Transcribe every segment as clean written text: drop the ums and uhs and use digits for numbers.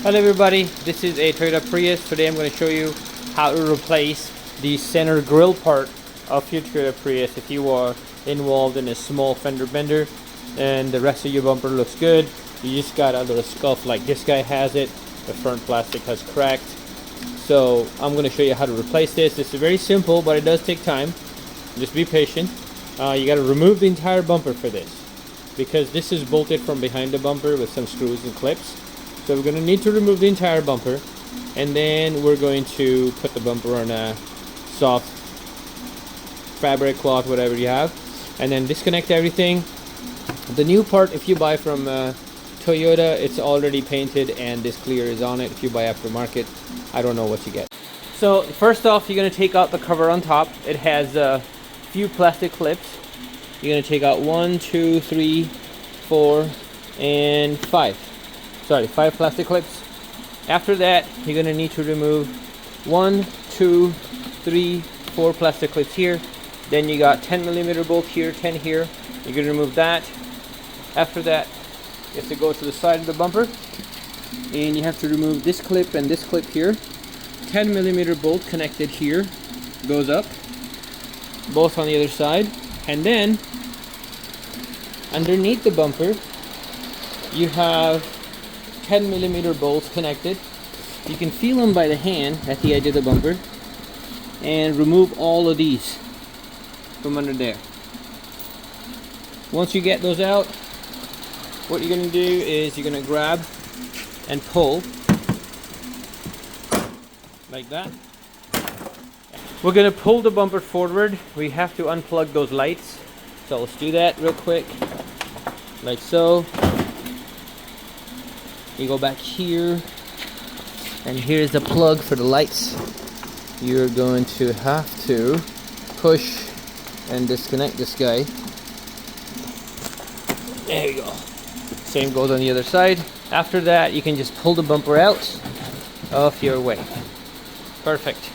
Hello everybody, this is a Toyota Prius. Today I'm going to show you how to replace the center grille part of your Toyota Prius if you are involved in a small fender bender and the rest of your bumper looks good. You just got a little scuff like this guy has it. The front plastic has cracked. So I'm going to show you how to replace this. This is very simple, but it does take time. Just be patient. You got to remove the entire bumper for this because this is bolted from behind the bumper with some screws and clips. So we're going to need to remove the entire bumper, and then we're going to put the bumper on a soft fabric cloth, whatever you have, and then disconnect everything. The new part, if you buy from Toyota, it's already painted and this clear is on it. If you buy aftermarket, I don't know what you get. So first off, you're going to take out the cover on top. It has a few plastic clips. You're going to take out 1, 2, 3, 4, and 5. Sorry, 5 plastic clips. After that, you're going to need to remove 1, 2, 3, 4 plastic clips here. Then you got 10mm bolt here, 10 here. You're going to remove that. After that, you have to go to the side of the bumper, and you have to remove this clip and this clip here. 10mm bolt connected here, goes up, both on the other side. And then, underneath the bumper, you have 10mm bolts connected. You can feel them by the hand at the edge of the bumper, and remove all of these from under there. Once you get those out, what you're going to do is you're going to grab and pull like that. We're going to pull the bumper forward. We have to unplug those lights, so let's do that real quick, like so. You go back here, and here's the plug for the lights. You're going to have to push and disconnect this guy. There you go. Same goes on the other side. After that, you can just pull the bumper out of your way. Perfect.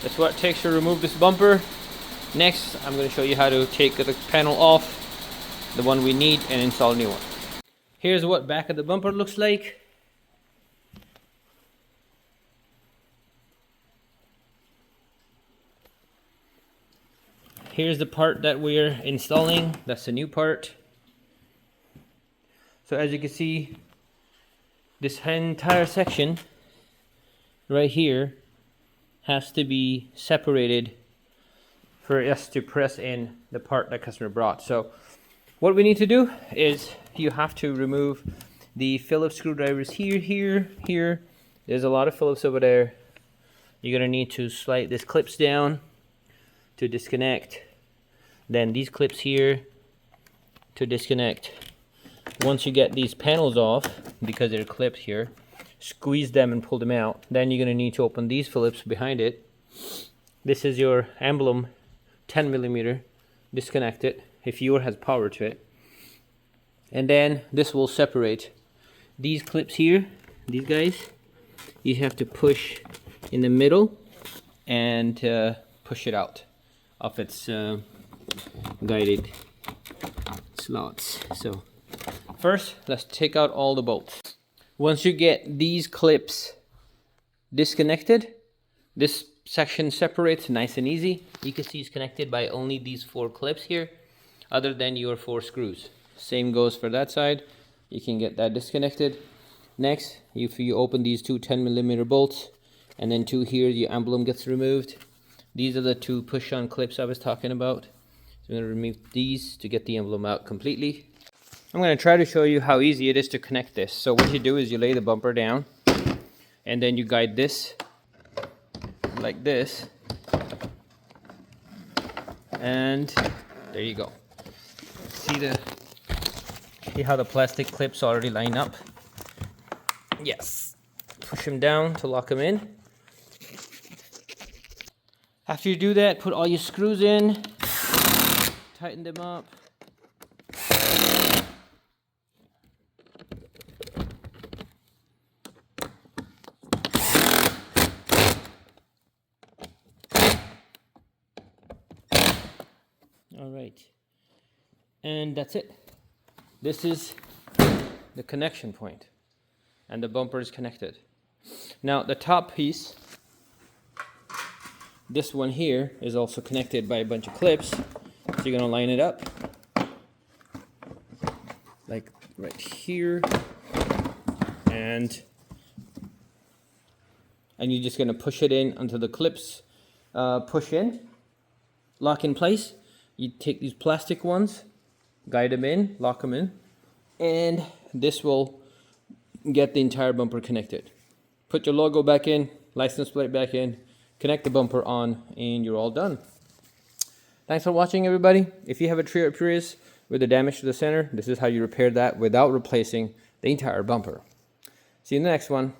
That's what it takes to remove this bumper. Next, I'm going to show you how to take the panel off, the one we need, and install a new one. Here's what back of the bumper looks like. Here's the part that we're installing. That's the new part. So as you can see, this entire section right here has to be separated for us to press in the part that customer brought. So what we need to do is you have to remove the Phillips screwdrivers here. There's a lot of Phillips over there. You're gonna need to slide these clips down to disconnect. Then these clips here to disconnect. Once you get these panels off, because they're clipped here, squeeze them and pull them out. Then you're gonna need to open these Phillips behind it. This is your emblem, 10mm. Disconnect it if yours has power to it. And then this will separate these clips here, these guys. You have to push in the middle and push it out of its guided slots. So first, let's take out all the bolts. Once you get these clips disconnected, this section separates nice and easy. You can see it's connected by only these 4 clips here, other than your 4 screws. Same goes for that side. You can get that disconnected. Next, if you open these 2 10mm bolts, and then 2 here, the emblem gets removed. These are the 2 push-on clips I was talking about. So I'm going to remove these to get the emblem out completely. I'm going to try to show you how easy it is to connect this. So what you do is you lay the bumper down, and then you guide this like this, and there you go. See how the plastic clips already line up? Yes. Push them down to lock them in. After you do that, put all your screws in, tighten them up. All right, and that's it. This is the connection point. and the bumper is connected. Now the top piece, this one here, is also connected by a bunch of clips. So you're gonna line it up like right here, and you're just gonna push it in until the clips push in, lock in place. You take these plastic ones, guide them in, lock them in, and this will get the entire bumper connected. Put your logo back in, license plate back in, connect the bumper on, and you're all done. Thanks for watching, everybody. If you have a Toyota Prius with a damage to the center, this is how you repair that without replacing the entire bumper. See you in the next one.